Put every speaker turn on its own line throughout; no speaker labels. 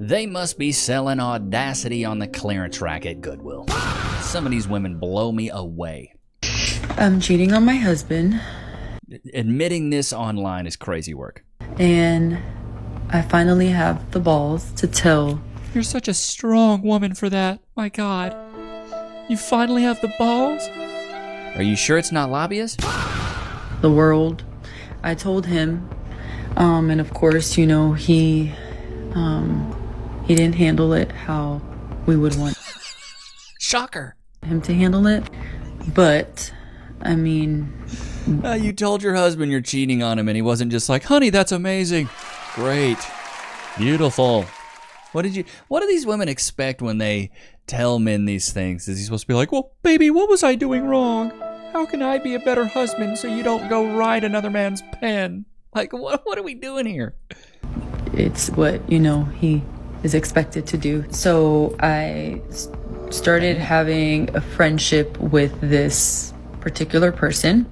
They must be selling Audacity on the clearance rack at Goodwill. Some of these women blow me away.
I'm cheating on my husband.
Admitting this online is crazy work.
And I finally have the balls to tell.
You're such a strong woman for that. My God. You finally have the balls?
Are you sure it's not lobbyists?
The world. I told him. And of course, you know, he didn't handle it how we would want
Shocker.
him to handle it. But, I mean...
You told your husband you're cheating on him and he wasn't just like, honey, that's amazing. Great. Beautiful. What do these women expect when they tell men these things? Is he supposed to be like, well, baby, what was I doing wrong? How can I be a better husband so you don't go ride another man's pen? Like, what are we doing here?
It's what, you know, he is expected to do. So I started having a friendship with this particular person.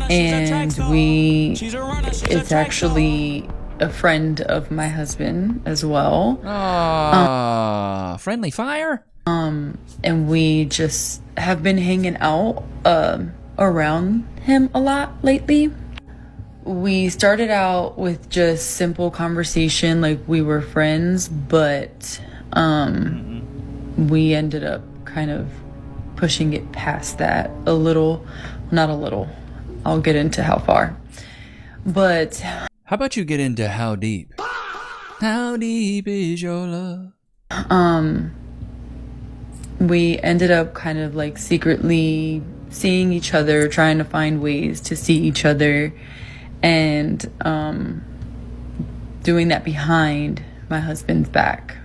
And it's actually a friend of my husband as well.
Friendly fire?
And we just have been hanging out around him a lot lately. We started out with just simple conversation, like we were friends, but we ended up kind of pushing it past that a little, not a little. I'll get into how far. But
how about you get into how deep? How deep is your love?
We ended up kind of like secretly seeing each other, trying to find ways to see each other, and doing that behind my husband's back.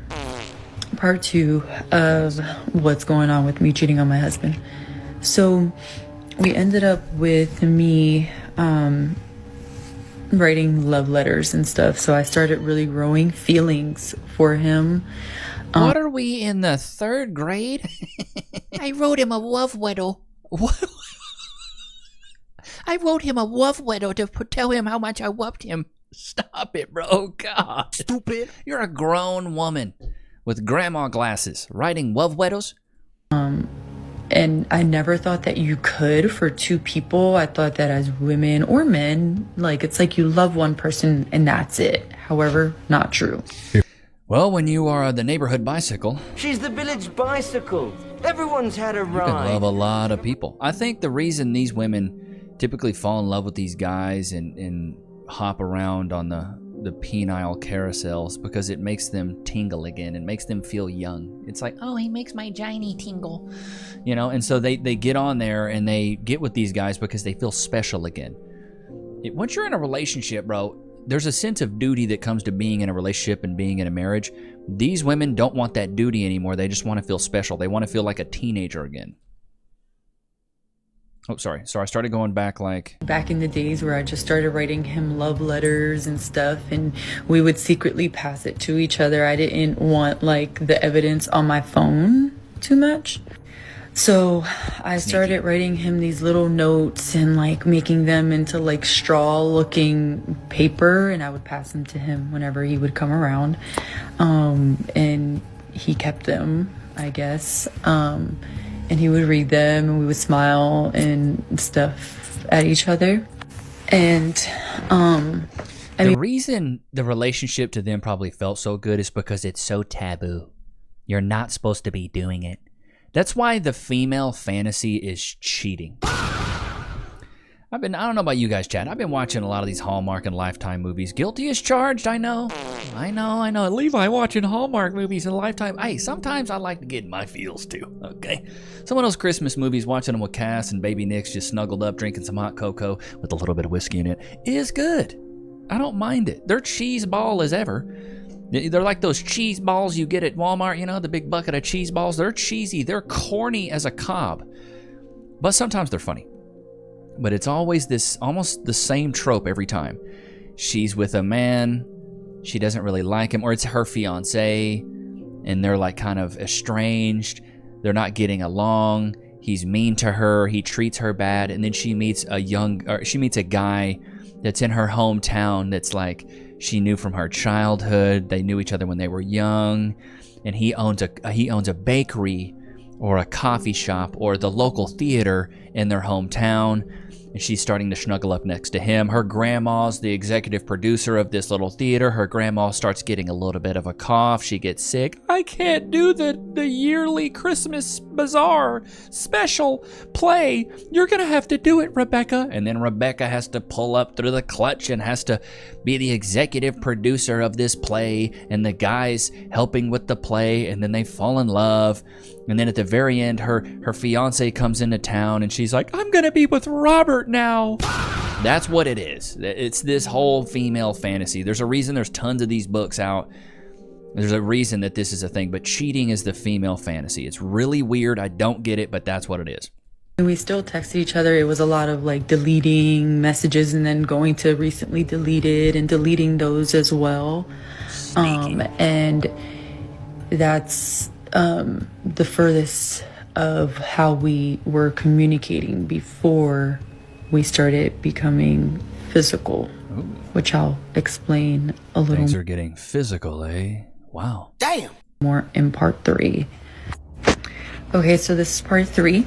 Part 2 of what's going on with me cheating on my husband. So we ended up with me writing love letters and stuff. So I started really growing feelings for him.
What are we in the 3rd grade?
I wrote him a love letter.
What?
I wrote him a love letter to tell him how much I loved him.
Stop it, bro. God.
Stupid.
You're a grown woman with grandma glasses writing love letters.
And I never thought that you could for 2 people. I thought that as women or men, like it's like you love one person and that's it. However, not true.
Well, when you are the neighborhood bicycle,
she's the village bicycle. Everyone's had a ride.
You can love a lot of people. I think the reason these women typically fall in love with these guys and hop around on the penile carousels because it makes them tingle again. It makes them feel young. It's like,
oh, he makes my giny tingle.
You know, and so they get on there and they get with these guys because they feel special again. Once you're in a relationship, bro, there's a sense of duty that comes to being in a relationship and being in a marriage. These women don't want that duty anymore. They just want to feel special. They want to feel like a teenager again. Oh, sorry. So I started going back
in the days where I just started writing him love letters and stuff, and we would secretly pass it to each other. I didn't want like the evidence on my phone too much. So I started writing him these little notes and like making them into like straw looking paper, and I would pass them to him whenever he would come around. And he kept them, I guess. And he would read them and we would smile and stuff at each other. And
the reason the relationship to them probably felt so good is because it's so taboo. You're not supposed to be doing it. That's why the female fantasy is cheating. I don't know about you guys, Chad. I've been watching a lot of these Hallmark and Lifetime movies. Guilty as charged, I know. Levi watching Hallmark movies and Lifetime. Hey, sometimes I like to get in my feels too, okay? Some of those Christmas movies, watching them with Cass and Baby Nichs just snuggled up, drinking some hot cocoa with a little bit of whiskey in it, is good. I don't mind it. They're cheese ball as ever. They're like those cheese balls you get at Walmart, you know, the big bucket of cheese balls. They're cheesy. They're corny as a cob. But sometimes they're funny. But it's always this, almost the same trope every time. She's with a man, she doesn't really like him, or it's her fiance, and they're like kind of estranged. They're not getting along. He's mean to her. He treats her bad. And then she meets a guy that's in her hometown that's like, she knew from her childhood. They knew each other when they were young, and he owns a bakery or a coffee shop or the local theater in their hometown. And she's starting to snuggle up next to him. Her grandma's the executive producer of this little theater. Her grandma starts getting a little bit of a cough. She gets sick. I can't do the yearly Christmas bazaar special play. You're going to have to do it, Rebecca. And then Rebecca has to pull up through the clutch and has to be the executive producer of this play. And the guy's helping with the play. And then they fall in love. And then at the very end, her fiance comes into town and she's like, I'm going to be with Robert now. That's what it is. It's this whole female fantasy. There's a reason there's tons of these books out. There's a reason that this is a thing. But cheating is the female fantasy. It's really weird. I don't get it, but that's what it is.
We still texted each other. It was a lot of like deleting messages and then going to recently deleted and deleting those as well. And that's the furthest of how we were communicating before we started becoming physical. Ooh. Which I'll explain a little.
Things are getting physical, eh? Wow.
Damn.
More in part 3. Okay, so this is part 3.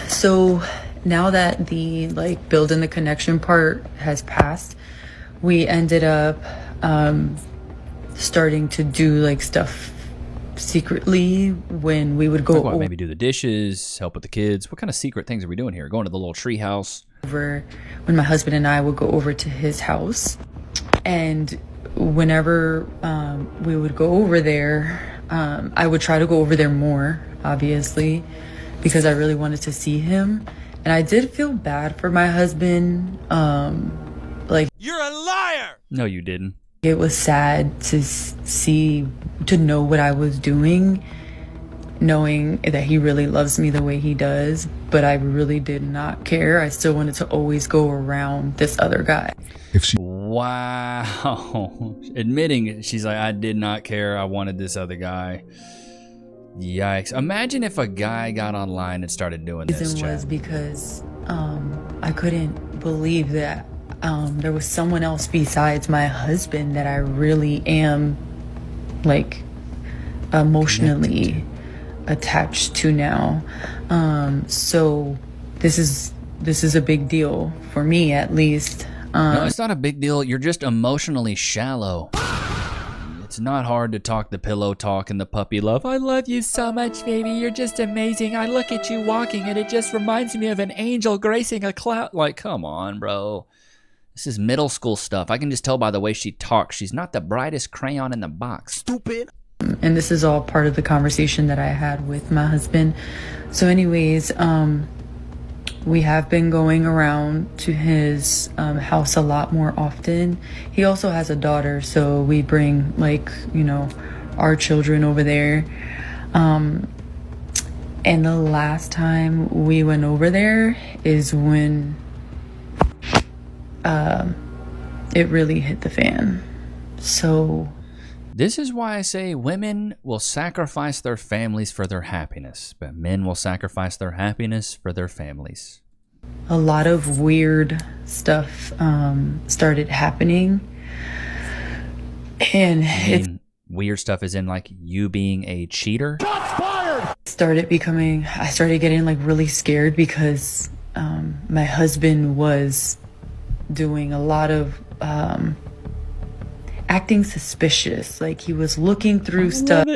So now that the like building the connection part has passed, we ended up starting to do like stuff secretly when we would go
over, maybe do the dishes, help with the kids. What kind of secret things are we doing here? Going to the little tree house?
Over when my husband and I would go over to his house, and whenever we would go over there, I would try to go over there more, obviously, because I really wanted to see him. And I did feel bad for my husband. Like,
you're a liar.
No, you didn't.
It was sad to know what I was doing, knowing that he really loves me the way he does, but I really did not care. I still wanted to always go around this other guy.
Wow. Admitting, she's like, I did not care. I wanted this other guy. Yikes. Imagine if a guy got online and started doing this. The reason was because
I couldn't believe that there was someone else besides my husband that I really am like emotionally attached to now. So this is a big deal for me, at least.
No, it's not a big deal. You're just emotionally shallow. It's not hard to talk the pillow talk and the puppy love. I love you so much, baby. You're just amazing. I look at you walking and it just reminds me of an angel gracing a cloud. Like, come on, bro. This is middle school stuff. I can just tell by the way she talks. She's not the brightest crayon in the box.
Stupid.
And this is all part of the conversation that I had with my husband. So anyways, we have been going around to his house a lot more often. He also has a daughter, so we bring, like, you know, our children over there. And the last time we went over there is when it really hit the fan. So
this is why I say women will sacrifice their families for their happiness, but men will sacrifice their happiness for their families.
A lot of weird stuff started happening. And
weird stuff is in like you being a cheater?
I started getting like really scared because my husband was doing a lot of acting suspicious. Like he was looking through stuff.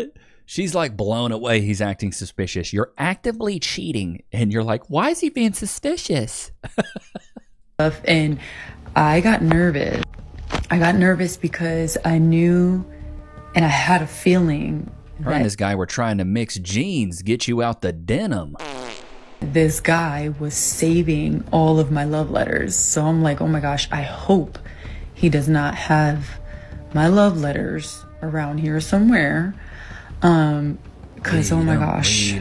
She's like blown away. He's acting suspicious. You're actively cheating and you're like, why is he being suspicious?
And I got nervous. Because I knew and I had a feeling
Her and this guy were trying to mix jeans, get you out the denim.
This guy was saving all of my love letters. So I'm like, oh my gosh, I hope he does not have my love letters around here somewhere. Because, oh my gosh,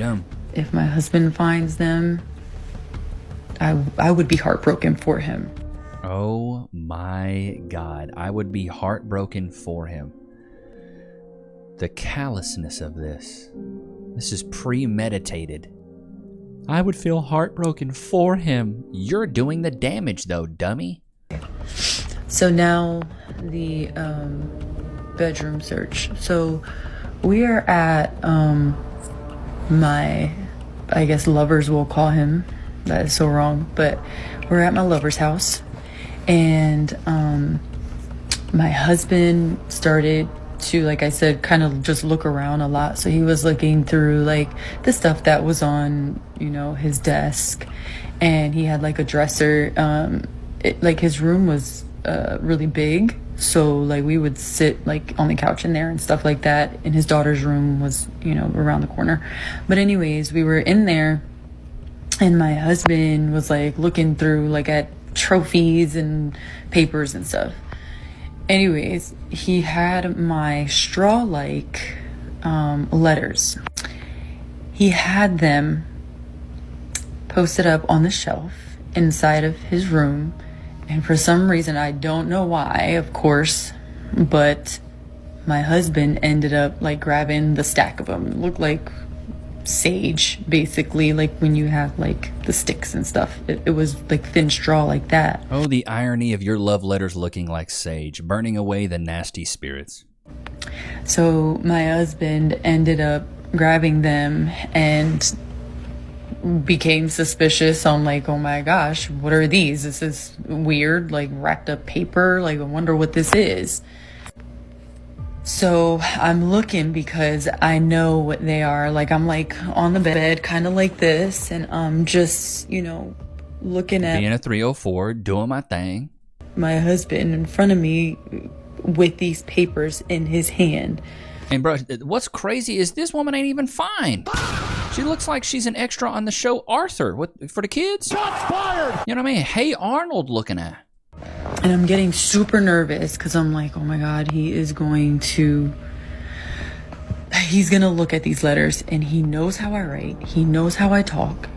if my husband finds them, I would be heartbroken for him.
Oh my God, I would be heartbroken for him. The callousness of this. This is premeditated. I would feel heartbroken for him. You're doing the damage though, dummy.
So now the bedroom search. So we are at my, I guess lovers will call him. That is so wrong, but we're at my lover's house, and my husband started to, like I said, kind of just look around a lot. So he was looking through like the stuff that was on, you know, his desk, and he had like a dresser. Like his room was really big, so like we would sit like on the couch in there and stuff like that. And his daughter's room was, you know, around the corner. But anyways, we were in there, and my husband was like looking through like at trophies and papers and stuff. Anyways, he had my straw-like letters. He had them posted up on the shelf inside of his room. And for some reason, I don't know why, of course, but my husband ended up like grabbing the stack of them. It looked like sage, basically, like when you have like the sticks and stuff. It was like thin straw like that.
Oh, the irony of your love letters looking like sage, burning away the nasty spirits.
So my husband ended up grabbing them and became suspicious. I'm like, oh my gosh, what are these? This is weird, like wrapped up paper. Like, I wonder what this is. So I'm looking because I know what they are. Like, I'm like on the bed, kind of like this, and I'm just, you know, looking at
being a 304, doing my thing.
My husband in front of me with these papers in his hand.
And bro, what's crazy is this woman ain't even fine. She looks like she's an extra on the show Arthur for the kids. Shots fired! You know what I mean? Hey Arnold looking at.
And I'm getting super nervous because I'm like, oh my God, he's going to look at these letters, and he knows how I write. He knows how I talk.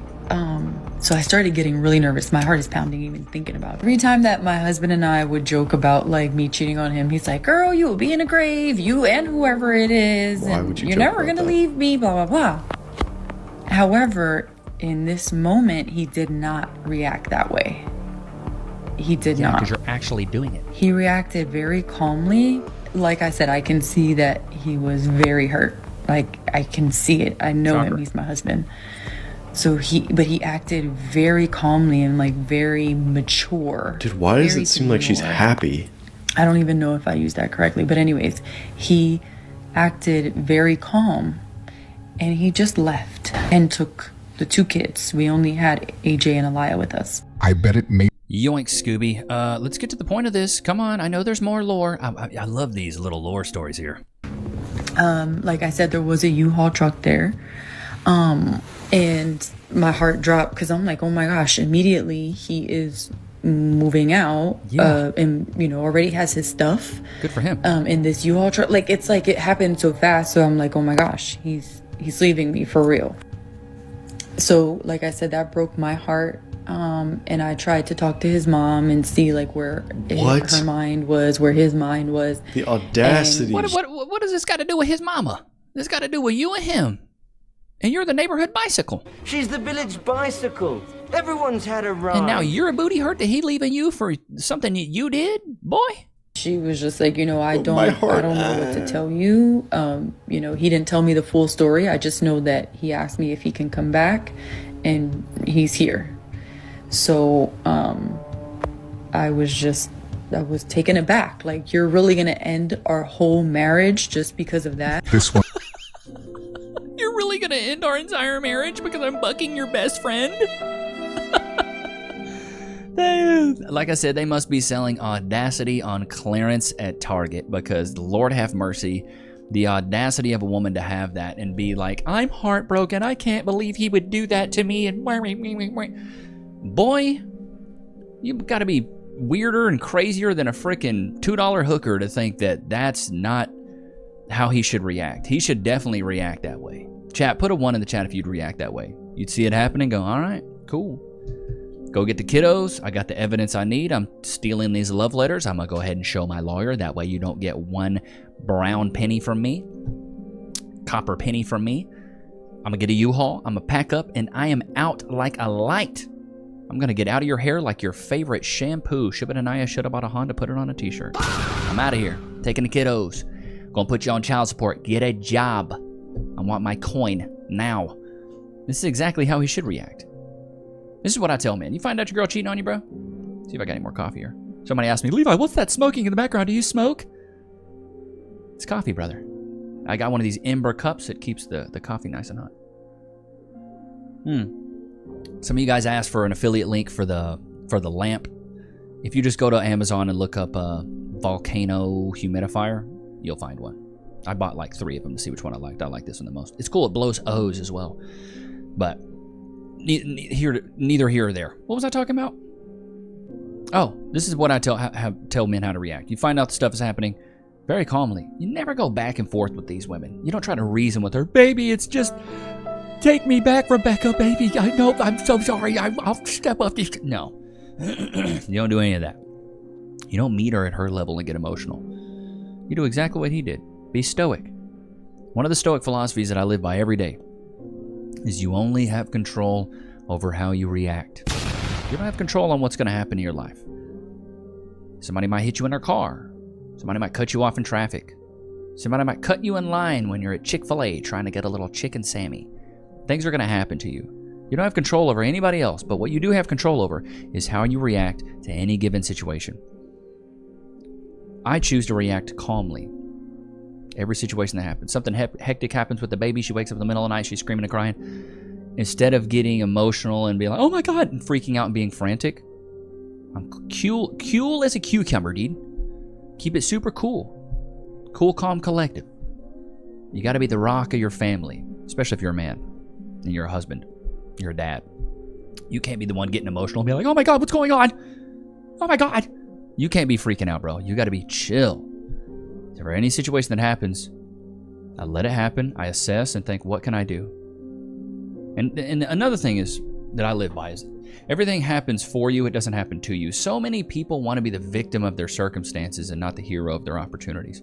So I started getting really nervous. My heart is pounding even thinking about it. Every time that my husband and I would joke about like me cheating on him, he's like, girl, you will be in a grave, you and whoever it is.
Why
and
would you
you're
joke
never
about
going to
that?
leave me, blah, blah, blah. However, in this moment, he did not react that way. He did not.
Because you're actually doing it.
He reacted very calmly. Like I said, I can see that he was very hurt. Like, I can see it. I know him. He's my husband. So but he acted very calmly and like very mature.
Dude, why does it seem like she's happy?
I don't even know if I used that correctly. But anyways, he acted very calm, and he just left and took the two kids. We only had AJ and Aliyah with us.
I bet it made
Yoink, Scooby. Let's get to the point of this. Come on, I know there's more lore. I love these little lore stories here.
Like I said, there was a U-Haul truck there. And my heart dropped because I'm like, oh my gosh, immediately he is moving out.
Yeah.
And, you know, already has his stuff.
Good for him.
In this U-Haul truck. Like, it's like it happened so fast. So I'm like, oh my gosh, he's leaving me for real. So, like I said, that broke my heart. And I tried to talk to his mom and see like where her mind was, where his mind was.
The audacity.
What does this got to do with his mama? This got to do with you and him. And you're the neighborhood bicycle.
She's the village bicycle. Everyone's had a ride.
And now you're a booty hurt that he leaving you for something you did, boy?
She was just like, you know, I don't know what to tell you. You know, he didn't tell me the full story. I just know that he asked me if he can come back, and he's here. So I was taken aback. Like, you're really going to end our whole marriage just because of that?
this one.
You're really gonna end our entire marriage because I'm bucking your best friend? Like I said, they must be selling Audacity on clearance at Target, because Lord have mercy, the audacity of a woman to have that and be like, I'm heartbroken, I can't believe he would do that to me, and boy, you've got to be weirder and crazier than a freaking $2 hooker to think that that's not how he should react. He should definitely react that way. Chat, put a 1 in the chat if you'd react that way. You'd see it happening, go, all right, cool. Go get the kiddos. I got the evidence I need. I'm stealing these love letters. I'm going to go ahead and show my lawyer. That way you don't get 1 brown penny from me. Copper penny from me. I'm going to get a U-Haul. I'm going to pack up, and I am out like a light. I'm going to get out of your hair like your favorite shampoo. Shibananaya should have bought a Honda, put it on a t-shirt. I'm out of here. Taking the kiddos. Gonna put you on child support. Get a job. I want my coin now. This is exactly how he should react. This is what I tell men. You find out your girl cheating on you, bro? See if I got any more coffee here. Somebody asked me, Levi, what's that smoking in the background? Do you smoke? It's coffee, brother. I got one of these Ember cups that keeps the coffee nice and hot. Some of you guys asked for an affiliate link for the lamp. If you just go to Amazon and look up a volcano humidifier, you'll find one. I bought like 3 of them to see which one I liked. I like this one the most. It's cool. It blows O's as well. But neither here or there. What was I talking about? Oh, this is what I tell men how to react. You find out the stuff is happening very calmly. You never go back and forth with these women. You don't try to reason with her. Baby, it's just... Take me back, Rebecca, baby. I know, I'm so sorry. I'll step up this. No. You don't do any of that. You don't meet her at her level and get emotional. You do exactly what he did. Be stoic. One of the stoic philosophies that I live by every day is you only have control over how you react. You don't have control on what's going to happen in your life. Somebody might hit you in their car. Somebody might cut you off in traffic. Somebody might cut you in line when you're at Chick-fil-A trying to get a little chicken Sammy. Things are going to happen to you. You don't have control over anybody else, but what you do have control over is how you react to any given situation. I choose to react calmly. Every situation that happens. Something hectic happens with the baby. She wakes up in the middle of the night. She's screaming and crying. Instead of getting emotional and being like, oh my God, and freaking out and being frantic, I'm cool as a cucumber, dude. Keep it super cool. Cool, calm, collective. You got to be the rock of your family, especially if you're a man. And you're a husband, you're a dad. You can't be the one getting emotional and be like, oh my God, what's going on? Oh my God. You can't be freaking out, bro. You got to be chill. So for any situation that happens, I let it happen. I assess and think, what can I do? And another thing is that I live by is everything happens for you. It doesn't happen to you. So many people want to be the victim of their circumstances and not the hero of their opportunities.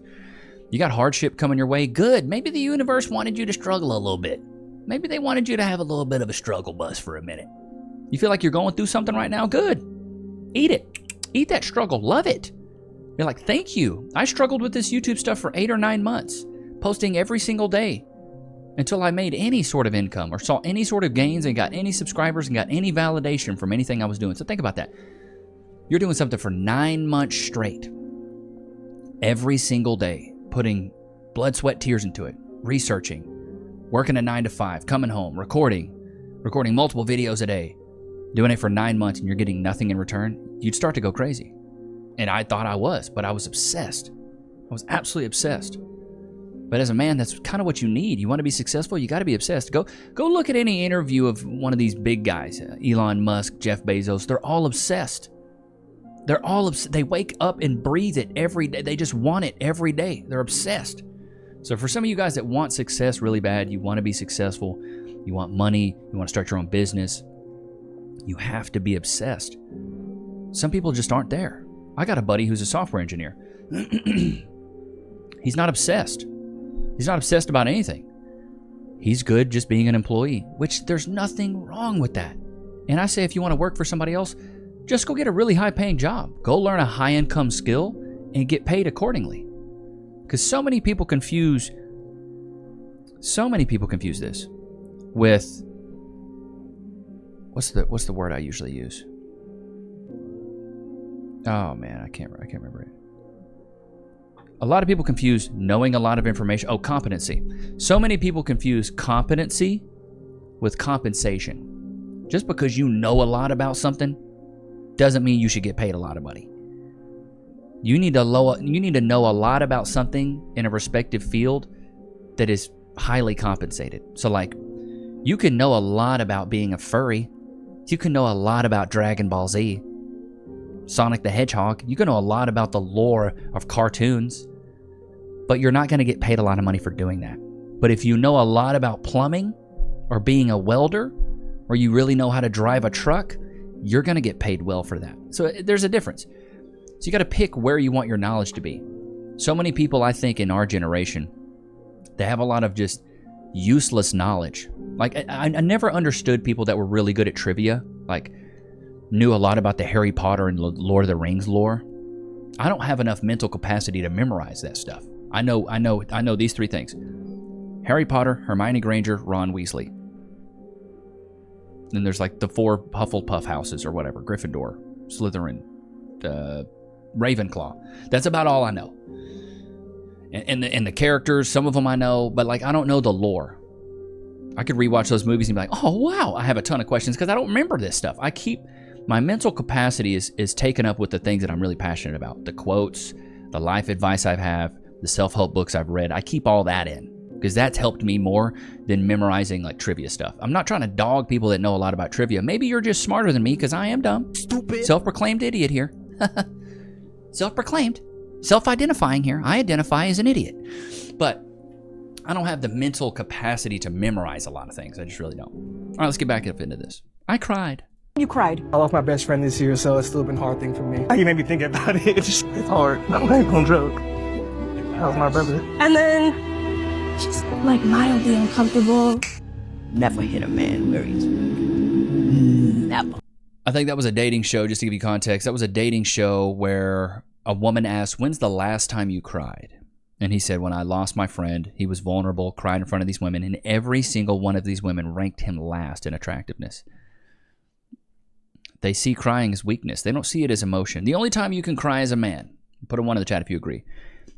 You got hardship coming your way. Good. Maybe the universe wanted you to struggle a little bit. Maybe they wanted you to have a little bit of a struggle bus for a minute. You feel like you're going through something right now? Good. Eat it. Eat that struggle. Love it. You're like, thank you. I struggled with this YouTube stuff for 8 or 9 months, posting every single day until I made any sort of income or saw any sort of gains and got any subscribers and got any validation from anything I was doing. So think about that. You're doing something for 9 months straight, every single day, putting blood, sweat, tears into it, researching, working a 9 to 5, coming home, recording multiple videos a day, doing it for 9 months, and you're getting nothing in return, you'd start to go crazy. And I thought I was, but I was obsessed. I was absolutely obsessed. But as a man, that's kind of what you need. You want to be successful, you got to be obsessed. Go look at any interview of one of these big guys, Elon Musk, Jeff Bezos. They're all obsessed. They wake up and breathe it every day. They just want it every day. They're obsessed. So for some of you guys that want success really bad, you want to be successful, you want money, you want to start your own business, you have to be obsessed. Some people just aren't there. I got a buddy who's a software engineer. He's not obsessed. He's not obsessed about anything. He's good just being an employee, which there's nothing wrong with that. And I say if you want to work for somebody else, just go get a really high-paying job. Go learn a high-income skill and get paid accordingly. Because so many people confuse this with what's the word I usually use? Oh man, I can't remember it. A lot of people confuse knowing a lot of information. Oh, competency. So many people confuse competency with compensation. Just because you know a lot about something doesn't mean you should get paid a lot of money. You need to know a lot about something in a respective field that is highly compensated. So like, you can know a lot about being a furry. You can know a lot about Dragon Ball Z, Sonic the Hedgehog. You can know a lot about the lore of cartoons, but you're not going to get paid a lot of money for doing that. But if you know a lot about plumbing or being a welder, or you really know how to drive a truck, you're going to get paid well for that. So there's a difference. So you got to pick where you want your knowledge to be. So many people, I think, in our generation, they have a lot of just useless knowledge. Like, I never understood people that were really good at trivia. Like, knew a lot about the Harry Potter and Lord of the Rings lore, I don't have enough mental capacity to memorize that stuff. I know these 3 things: Harry Potter, Hermione Granger, Ron Weasley. Then there's like the 4 Hufflepuff houses or whatever: Gryffindor, Slytherin, Ravenclaw. That's about all I know. And the characters, some of them I know, but like I don't know the lore. I could rewatch those movies and be like, oh wow, I have a ton of questions because I don't remember this stuff. My mental capacity is taken up with the things that I'm really passionate about. The quotes, the life advice I have, the self-help books I've read. I keep all that in because that's helped me more than memorizing like trivia stuff. I'm not trying to dog people that know a lot about trivia. Maybe you're just smarter than me because I am dumb. Stupid. Self-proclaimed idiot here. Self-proclaimed. Self-identifying here. I identify as an idiot. But I don't have the mental capacity to memorize a lot of things. I just really don't. All right, let's get back up into this. I cried.
You cried.
I lost my best friend this year, so it's still been a hard thing for me. You made me think about it. It's hard. I'm not gonna joke. That was my brother.
And then
just like mildly uncomfortable.
Never hit a man where he's never.
I think that was a dating show, just to give you context. That was a dating show where a woman asked, when's the last time you cried? And he said, when I lost my friend. He was vulnerable, cried in front of these women, and every single one of these women ranked him last in attractiveness. They see crying as weakness. They don't see it as emotion. The only time you can cry as a man, put a 1 in the chat if you agree,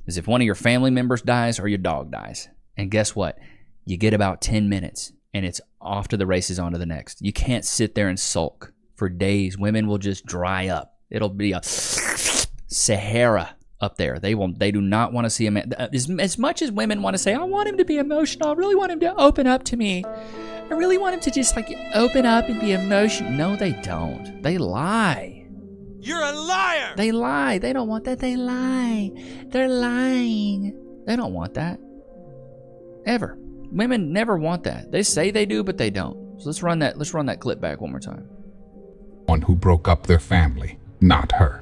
is if one of your family members dies or your dog dies. And guess what? You get about 10 minutes, and it's off to the races, on to the next. You can't sit there and sulk for days. Women will just dry up. It'll be a Sahara up there. They do not want to see a man. As much as women want to say, I want him to be emotional, I really want him to open up to me, I really want him to just like open up and be emotional. No, they don't. They lie.
You're a liar.
They lie. They don't want that. They lie. They're lying. They don't want that. Ever. Women never want that. They say they do, but they don't. So let's run that clip back one more time.
One who broke up their family, not her.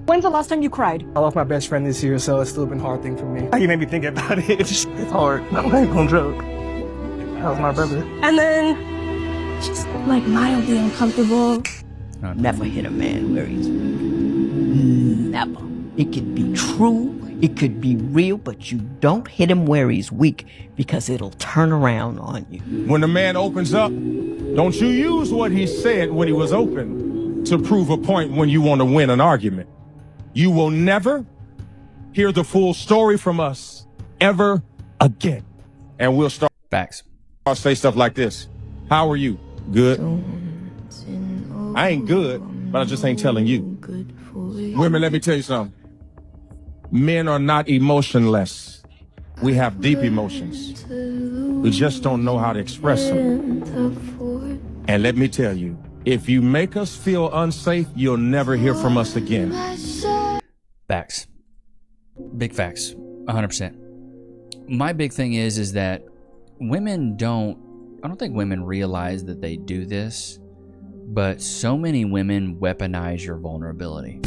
when's the last time you cried?
I lost my best friend this year, so it's still been a hard thing for me. You made me think about it. It's hard. I'm not gonna joke. That was my brother.
And then
just like mildly uncomfortable.
Never hit a man where he's never. It could be true, it could be real, but you don't hit him where he's weak because it'll turn around on you.
When a man opens up, don't you use what he said when he was open to prove a point when you want to win an argument. You will never hear the full story from us ever again. And we'll start.
Facts.
I'll say stuff like this. How are you? Good. I ain't good, but I just ain't telling you. Women, let me tell you something. Men are not emotionless. We have deep emotions. We just don't know how to express them. And let me tell you, if you make us feel unsafe, you'll never hear from us again.
Facts. Big facts. 100%. My big thing is that women I don't think women realize that they do this, but so many women weaponize your vulnerability.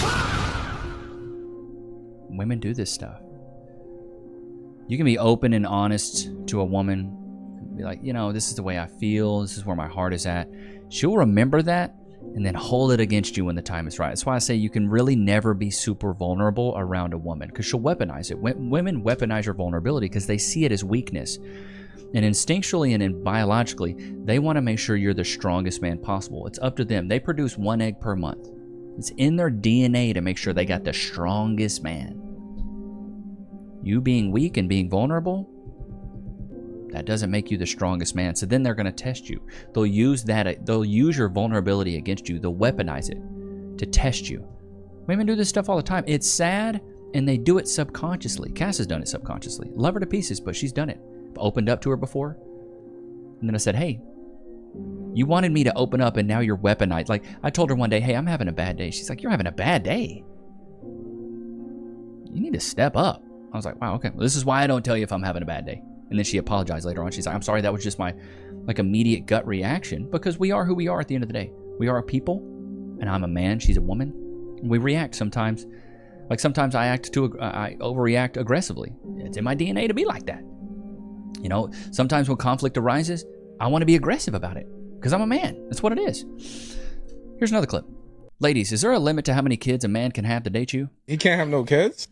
Women do this stuff. You can be open and honest to a woman, be like, this is the way I feel, this is where my heart is at. She'll remember that and then hold it against you when the time is right. That's why I say you can really never be super vulnerable around a woman, because she'll weaponize it. Women weaponize your vulnerability because they see it as weakness. And instinctually and biologically, they want to make sure you're the strongest man possible. It's up to them. They produce 1 egg per month. It's in their DNA to make sure they got the strongest man. You being weak and being vulnerable, that doesn't make you the strongest man. So then they're going to test you. They'll use your vulnerability against you. They'll weaponize it to test you. Women do this stuff all the time. It's sad, and they do it subconsciously. Cass has done it subconsciously. Love her to pieces, but she's done it. I've opened up to her before. And then I said, hey, you wanted me to open up, and now you're weaponized. Like, I told her one day, hey, I'm having a bad day. She's like, you're having a bad day? You need to step up. I was like, wow, okay. Well, this is why I don't tell you if I'm having a bad day. And then she apologized later on. She's like, I'm sorry, that was just my immediate gut reaction, because we are who we are at the end of the day. We are a people, and I'm a man, she's a woman. We react sometimes. Like sometimes I overreact aggressively. It's in my DNA to be like that. Sometimes when conflict arises, I want to be aggressive about it because I'm a man. That's what it is. Here's another clip. Ladies, is there a limit to how many kids a man can have to date you?
He can't have no kids.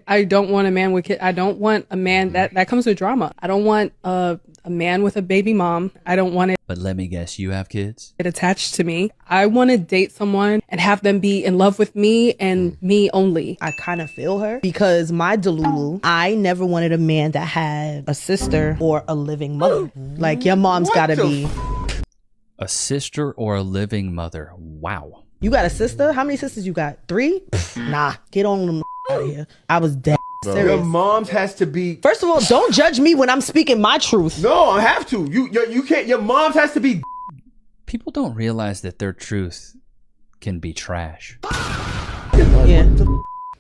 I don't want a man with kids. I don't want a man that comes with drama. I don't want a man with a baby mom. I don't want it
But let me guess, you have kids?
attached to me. I want to date someone and have them be in love with me and me only.
I kind of feel her because my Delulu, I never wanted a man that had a sister or a living mother. Like, your mom's got to be.
A sister or a living mother. Wow.
You got a sister? How many sisters you got? 3? Nah, get on them out of here. I was dead serious.
Your mom's has to be.
First of all, don't judge me when I'm speaking my truth.
No, I have to. You can't. Your mom's has to be.
People don't realize that their truth can be trash.
Yeah.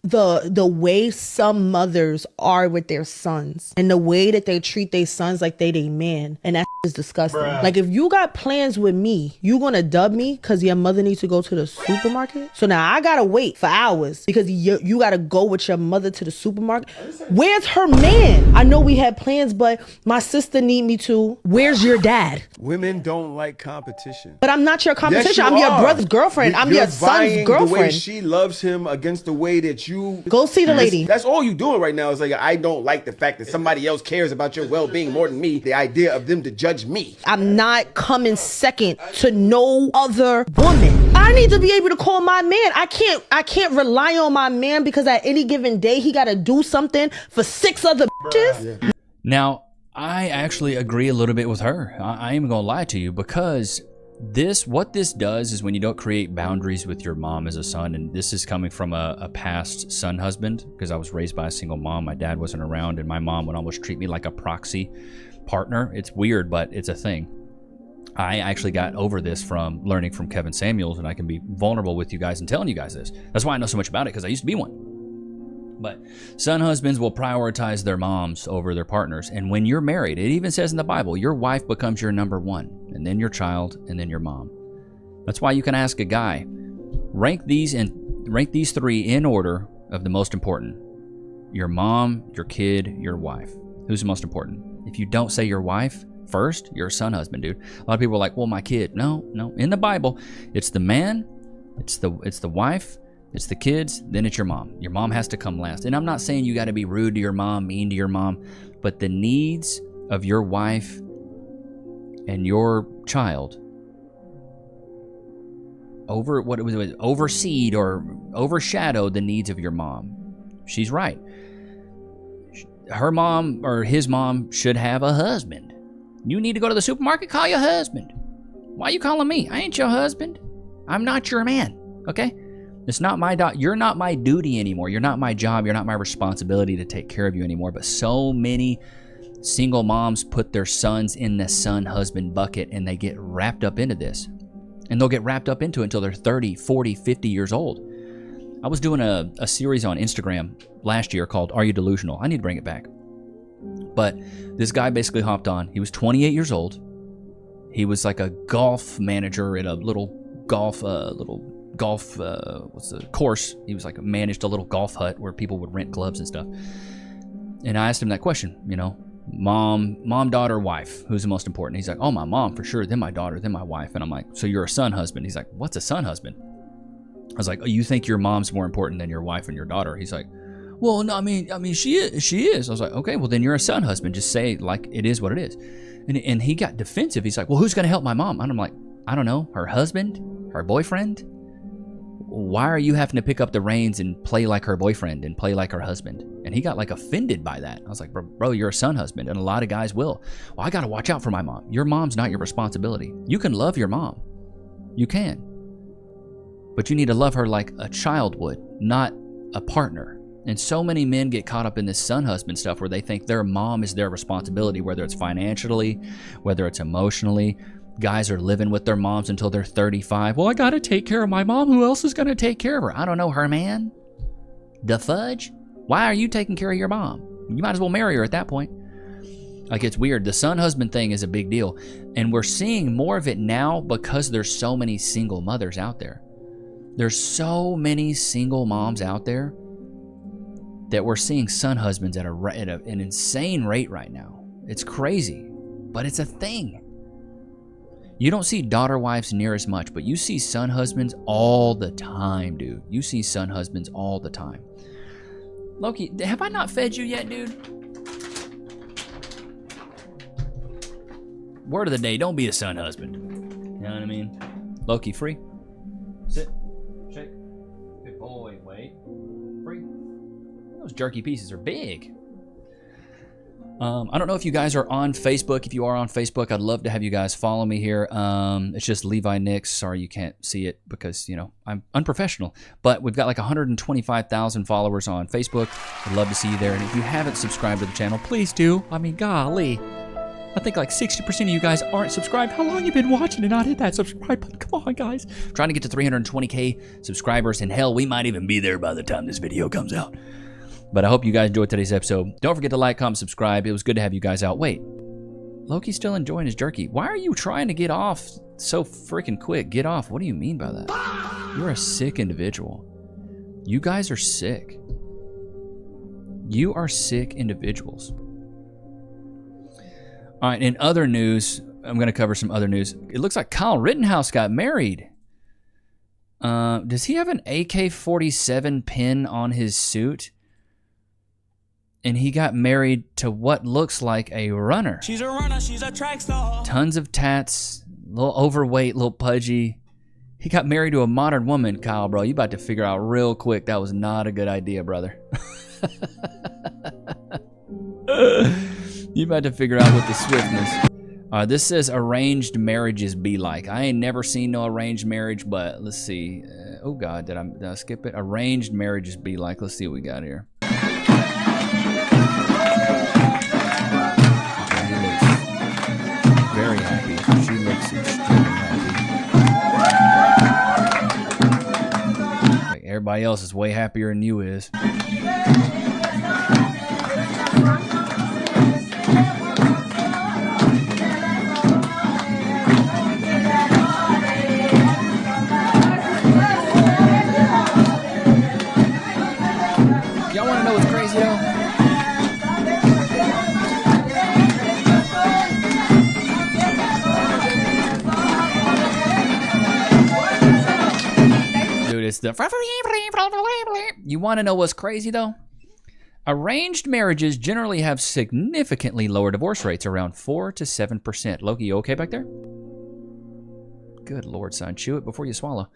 The way some mothers are with their sons and the way that they treat their sons like they man, and that is disgusting. Bruh. Like, if you got plans with me, you gonna dub me because your mother needs to go to the supermarket? So now I gotta wait for hours because you gotta go with your mother to the supermarket? Where's her man? I know we had plans, but my sister need me to. Where's your dad?
Women don't like competition.
But I'm not your competition.
Yes,
I'm
you
your
are.
brother's girlfriend. I'm your son's girlfriend.
The way she loves him against the way that you.
Go see the lady.
That's all you doing right now is like, I don't like the fact that somebody else cares about your well-being more than me. The idea of them to judge me.
I'm not coming second to no other woman. I need to be able to call my man. I can't rely on my man because at any given day he got to do something for 6 other bitches.
Yeah.
Now, I actually agree a little bit with her. I ain't gonna lie to you, because what this does is when you don't create boundaries with your mom as a son, and this is coming from a past son husband, because I was raised by a single mom. My dad wasn't around, and my mom would almost treat me like a proxy partner. It's weird, but it's a thing. I actually got over this from learning from Kevin Samuels, and I can be vulnerable with you guys and telling you guys this. That's why I know so much about it, because I used to be one. But son husbands will prioritize their moms over their partners. And when you're married, it even says in the Bible, your wife becomes your number one, and then your child, and then your mom. That's why you can ask a guy, rank these 3 in order of the most important. Your mom, your kid, your wife. Who's the most important? If you don't say your wife first, you're a son husband, dude. A lot of people are like, well, my kid. No. In the Bible, it's the man, it's the wife, it's the kids, then it's your mom. Your mom has to come last. And I'm not saying you got to be rude to your mom, mean to your mom, but the needs of your wife and your child oversee or overshadow the needs of your mom. She's right. Her mom or his mom should have a husband. You need to go to the supermarket, call your husband. Why are you calling me? I ain't your husband. I'm not your man, okay? It's not my you're not my duty anymore. You're not my job. You're not my responsibility to take care of you anymore. But so many single moms put their sons in the son-husband bucket, and they get wrapped up into this. And they'll get wrapped up into it until they're 30, 40, 50 years old. I was doing a series on Instagram last year called Are You Delusional? I need to bring it back. But this guy basically hopped on. He was 28 years old. He was like a golf manager at a little golf course. He was like managed a little golf hut where people would rent clubs and stuff. And I asked him that question, mom, daughter, wife, who's the most important? He's like, oh, my mom for sure, then my daughter, then my wife. And I'm like, so you're a son husband? He's like, what's a son husband? I was like, oh, you think your mom's more important than your wife and your daughter? He's like, well, no, I mean, she is. I was like, okay, well then you're a son husband. Just say like it is what it is. And he got defensive. He's like, well, who's gonna help my mom? And I'm like, I don't know, her husband, her boyfriend. Why are you having to pick up the reins and play like her boyfriend and play like her husband? And he got like offended by that. I was like, bro, you're a son husband, and a lot of guys will. Well, I gotta watch out for my mom. Your mom's not your responsibility. You can love your mom, you can, but you need to love her like a child would, not a partner. And so many men get caught up in this son husband stuff where they think their mom is their responsibility, whether it's financially, whether it's emotionally. Guys are living with their moms until they're 35. Well, I gotta take care of my mom. Who else is gonna take care of her? I don't know, her man? The fudge? Why are you taking care of your mom? You might as well marry her at that point. Like, it's weird. The son husband thing is a big deal. And we're seeing more of it now because there's so many single mothers out there. There's so many single moms out there that we're seeing son husbands at an insane rate right now. It's crazy, but it's a thing. You don't see daughter wives near as much, but you see son husbands all the time, dude. You see son husbands all the time. Loki, have I not fed you yet, dude? Word of the day, don't be a son husband. You know what I mean? Loki, free. Sit. Shake. Good boy. Wait. Free. Those jerky pieces are big. I don't know if you guys are on Facebook. If you are on Facebook, I'd love to have you guys follow me here. It's just Levi Nichs. Sorry you can't see it because, you know, I'm unprofessional. But we've got like 125,000 followers on Facebook. I'd love to see you there. And if you haven't subscribed to the channel, please do. I mean, golly. I think like 60% of you guys aren't subscribed. How long you been watching and not hit that subscribe button? Come on, guys. Trying to get to 320K subscribers. And hell, we might even be there by the time this video comes out. But I hope you guys enjoyed today's episode. Don't forget to like, comment, subscribe. It was good to have you guys out. Wait, Loki's still enjoying his jerky. Why are you trying to get off so freaking quick? Get off. What do you mean by that? You're a sick individual. You guys are sick. You are sick individuals. All right, in other news, I'm going to cover some other news. It looks like Kyle Rittenhouse got married. Does he have an AK-47 pin on his suit? And he got married to what looks like a runner.
She's a runner, she's a track star.
Tons of tats, a little overweight, a little pudgy. He got married to a modern woman, Kyle, bro. You about to figure out real quick that was not a good idea, brother. You about to figure out what the swiftness. This says arranged marriages be like. I ain't never seen no arranged marriage, but let's see. Oh God, did I skip it? Arranged marriages be like. Let's see what we got here. Very happy. She looks extremely happy. Like everybody else is way happier than you is. Y'all want to know what's crazy though? It's the... You want to know what's crazy though? Arranged marriages generally have significantly lower divorce rates, around 4 to 7%. Loki, you okay back there? Good Lord, son. Chew it before you swallow.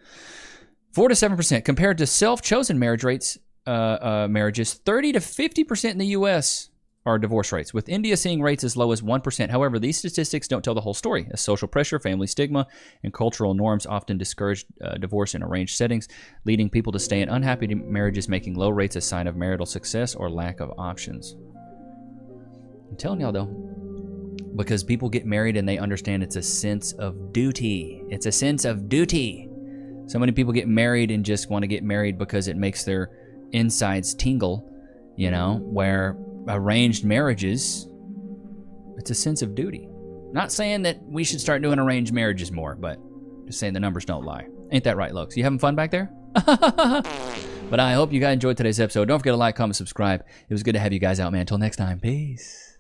4 to 7% compared to self-chosen marriage rates, marriages, 30 to 50% in the U.S. are divorce rates, with India seeing rates as low as 1%. However, these statistics don't tell the whole story, as social pressure, family stigma, and cultural norms often discourage divorce in arranged settings, leading people to stay in unhappy marriages, making low rates a sign of marital success or lack of options. I'm telling y'all though, because people get married and they understand it's a sense of duty. It's a sense of duty. So many people get married and just want to get married because it makes their insides tingle, you know, where arranged marriages, it's a sense of duty. Not saying that we should start doing arranged marriages more, but just saying the numbers don't lie. Ain't that right, Lokes? You having fun back there? But I hope you guys enjoyed today's episode. Don't forget to like, comment, subscribe. It was good to have you guys out, man. Until next time, peace.